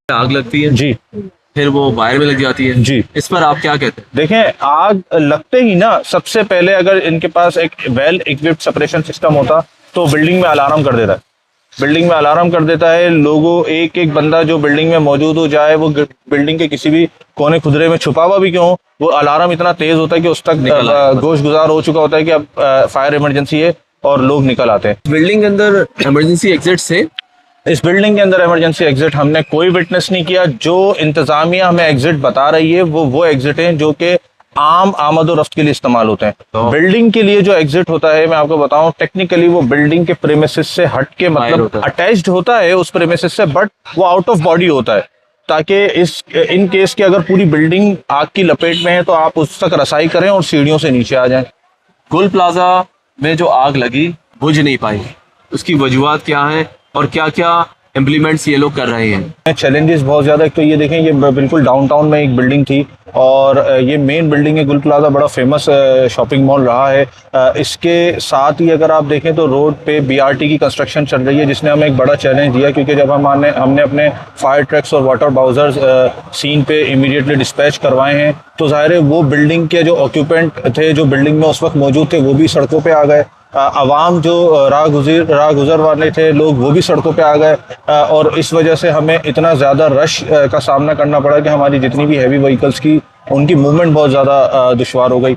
आग लगती है जी फिर वो वायर में लग जाती है जी। इस पर आप क्या कहते हैं? देखें, आग लगते ही ना सबसे पहले अगर इनके पास एक वेल इक्विप्ड सेपरेशन सिस्टम होता तो बिल्डिंग में अलार्म कर देता है। बिल्डिंग में अलार्म कर देता है। लोगों, एक एक बंदा जो बिल्डिंग में मौजूद हो, चाहे वो बिल्डिंग के किसी भी कोने खुदरे में छुपा हुआ भी क्यों हो, वो अलार्म इतना तेज होता है कि उस तक गोश गुजार हो चुका होता है कि अब फायर इमरजेंसी है और लोग निकल आते हैं। बिल्डिंग के अंदर इमरजेंसी एग्जिट से इस बिल्डिंग के अंदर इमरजेंसी एग्जिट हमने कोई विटनेस नहीं किया। जो इंतजामिया हमें एग्जिट बता रही है वो एग्जिट हैं जो कि आम आमद और रफ्त के लिए इस्तेमाल होते हैं। तो बिल्डिंग के लिए जो एग्जिट होता है, मैं आपको बताऊं, टेक्निकली वो बिल्डिंग के प्रेमिसेस से हट के मतलब अटैच्ड होता है उस प्रेमिसेस से, बट वो आउट ऑफ बॉडी होता है, ताकि इन केस के अगर पूरी बिल्डिंग आग की लपेट में है तो आप उस तक रसाई करें और सीढ़ियों से नीचे आ जाएं। गुल प्लाजा में जो आग लगी बुझ नहीं पाई, उसकी वजूहात क्या है और क्या क्या इम्प्लीमेंट्स ये लोग कर रहे हैं? चैलेंजेस बहुत ज़्यादा। एक तो ये देखें, ये बिल्कुल डाउनटाउन में एक बिल्डिंग थी और ये मेन बिल्डिंग है। गुल प्लाजा बड़ा फेमस शॉपिंग मॉल रहा है। इसके साथ ही अगर आप देखें तो रोड पे बीआरटी की कंस्ट्रक्शन चल रही है, जिसने हमें एक बड़ा चैलेंज दिया, क्योंकि जब हमने अपने फायर ट्रक्स और वाटर बाउजर्स सीन पे इमीडिएटली डिस्पैच करवाए हैं, तो ज़ाहिर है वो बिल्डिंग के जो ऑक्यूपेंट थे, जो बिल्डिंग में उस वक्त मौजूद थे, वो भी सड़कों पर आ गए। आवाम जो राह गुजर वाले थे लोग, वो भी सड़कों पे आ गए और इस वजह से हमें इतना ज़्यादा रश का सामना करना पड़ा कि हमारी जितनी भी हैवी व्हीकल्स की उनकी मूवमेंट बहुत ज़्यादा दुश्वार हो गई।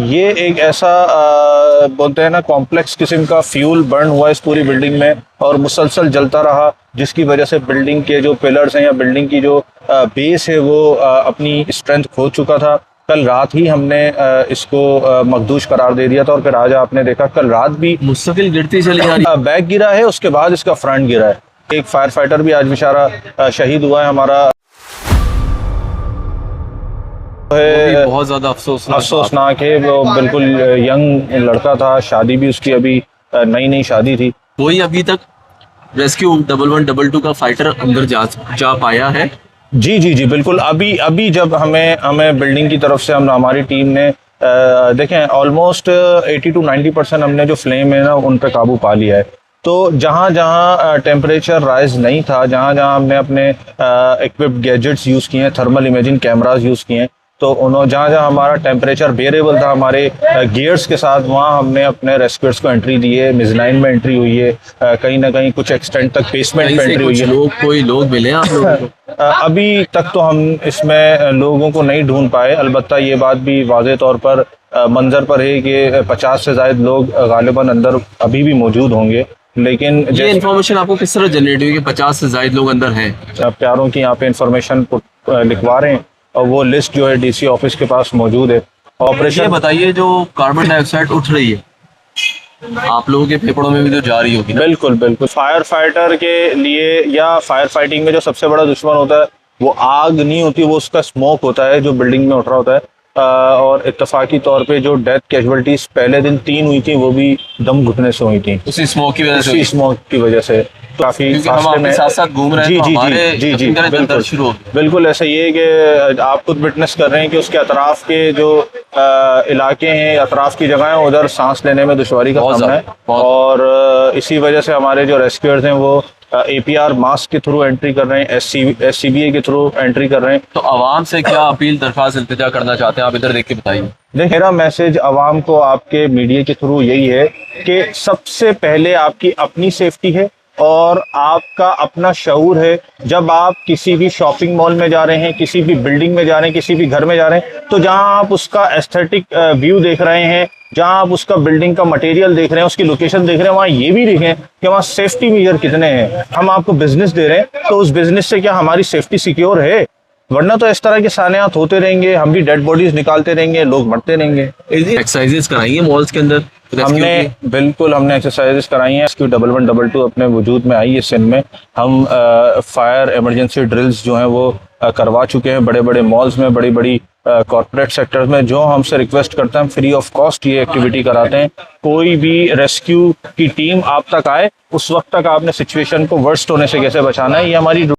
ये एक ऐसा बोलते हैं ना, कॉम्प्लेक्स किस्म का फ्यूल बर्न हुआ इस पूरी बिल्डिंग में और मुसलसल जलता रहा, जिसकी वजह से बिल्डिंग के जो पिलर्स हैं या बिल्डिंग की जो बेस है वो अपनी स्ट्रेंथ खो चुका था। कल रात ही हमने इसको मखदूश करार दे दिया था और फिर आज आपने देखा कल रात भी मुस्तकिल गिरती चली जा रही है। बैक गिरा है, उसके बाद इसका फ्रंट गिरा है। एक फायर फाइटर भी आज बेचारा शहीद हुआ है हमारा। बहुत ज्यादा अफसोसनाक है। वो बिल्कुल यंग लड़का था, शादी भी उसकी अभी नई शादी थी। कोई अभी तक रेस्क्यू 1112 का फाइटर अंदर जा पाया है? जी बिल्कुल। अभी जब हमें बिल्डिंग की तरफ से हमारी टीम ने देखें ऑलमोस्ट 80 to 90% हमने जो फ्लेम है ना उन पे काबू पा लिया है। तो जहाँ टेम्परेचर राइज नहीं था, जहाँ हमने अपने इक्विप्ड गैजेट्स यूज़ किए हैं, थर्मल इमेजिंग कैमराज यूज़ किए हैं, तो उन्होंने जहाँ हमारा टेम्परेचर बेरेबल था हमारे गियर्स के साथ, वहाँ हमने अपने रेस्क्यूअर्स को एंट्री दी है। मिज़नाइन में एंट्री हुई है, कहीं ना कहीं कुछ एक्सटेंट तक बेसमेंट में एंट्री हुई है। कोई लोग मिले आप लोगों को? अभी तक तो हम इसमें लोगों को नहीं ढूंढ पाए। अलबत्ता ये बात भी वाज़े तौर पर मंजर पर है कि 50 से ज़ायद लोग गालिबन अंदर अभी भी मौजूद होंगे। लेकिन ये इन्फॉर्मेशन आपको किस तरह जनरेट हुई कि 50 से ज़ायद लोग अंदर हैं? प्यारों की यहाँ पे इंफॉर्मेशन लिखवा रहे हैं और वो लिस्ट जो है डीसी ऑफिस के पास मौजूद है। ऑपरेशन ये बताइए, जो कार्बन डाइऑक्साइड उठ रही है आप लोगों के फेफड़ों में भी तो जा रही होगी ना? बिल्कुल। फायर फाइटर के लिए या फायर फाइटिंग में जो सबसे बड़ा दुश्मन होता है वो आग नहीं होती, वो उसका स्मोक होता है जो बिल्डिंग में उठ रहा होता है। और इत्तफाकी तौर पे जो डेथ कैजुअल्टीज पहले दिन 3 हुई थी, वो भी दम घुटने से हुई थी, उसी स्मोक की वजह से। उसी स्मोक की वजह से काफी फासले में साथ घूम रहे हैं। जी बिल्कुल ऐसा ही है कि आप खुद विटनेस कर रहे हैं कि उसके अतराफ के जो इलाके हैं, अतराफ की जगह है, उधर सांस लेने में दुश्वारी का सामना है। और इसी वजह से हमारे जो रेस्क्यूअर्स हैं वो APR मास्क के थ्रू एंट्री कर रहे हैं, SCBA के थ्रू एंट्री कर रहे हैं। तो आवाम से क्या अपील, दरख्वास्त, इल्तिजा करना चाहते हैं आप? इधर देख के बताइए। देखिए, मेरा मैसेज आवाम को आपके मीडिया के थ्रू यही है कि सबसे पहले आपकी अपनी सेफ्टी है और आपका अपना शऊर है। जब आप किसी भी शॉपिंग मॉल में जा रहे हैं, किसी भी बिल्डिंग में जा रहे हैं, किसी भी घर में जा रहे हैं, तो जहां आप उसका एस्थेटिक व्यू देख रहे हैं, जहां आप उसका बिल्डिंग का मटेरियल देख रहे हैं, उसकी लोकेशन देख रहे हैं, वहां ये भी देखें कि वहां सेफ्टी मेजर कितने हैं। हम आपको बिजनेस दे रहे हैं तो उस बिजनेस से क्या हमारी सेफ्टी सिक्योर है? वरना तो इस तरह के सानियात होते रहेंगे, हम भी डेड बॉडीज निकालते रहेंगे, लोग मरते रहेंगे। एक्सरसाइजेस कराइए मॉल्स के अंदर? हमने एक्सरसाइजेस कराई हैं। रेस्क्यू 1112 अपने वजूद में आई है सिंध में। हम फायर इमरजेंसी ड्रिल्स जो हैं वो करवा चुके हैं बड़े बड़े मॉल्स में, बड़ी बड़ी कॉर्पोरेट सेक्टर्स में। जो हमसे रिक्वेस्ट करते हैं, फ्री ऑफ कॉस्ट ये एक्टिविटी कराते हैं। कोई भी रेस्क्यू की टीम आप तक आए, उस वक्त तक आपने सिचुएशन को वर्स्ट होने से कैसे बचाना है, ये हमारी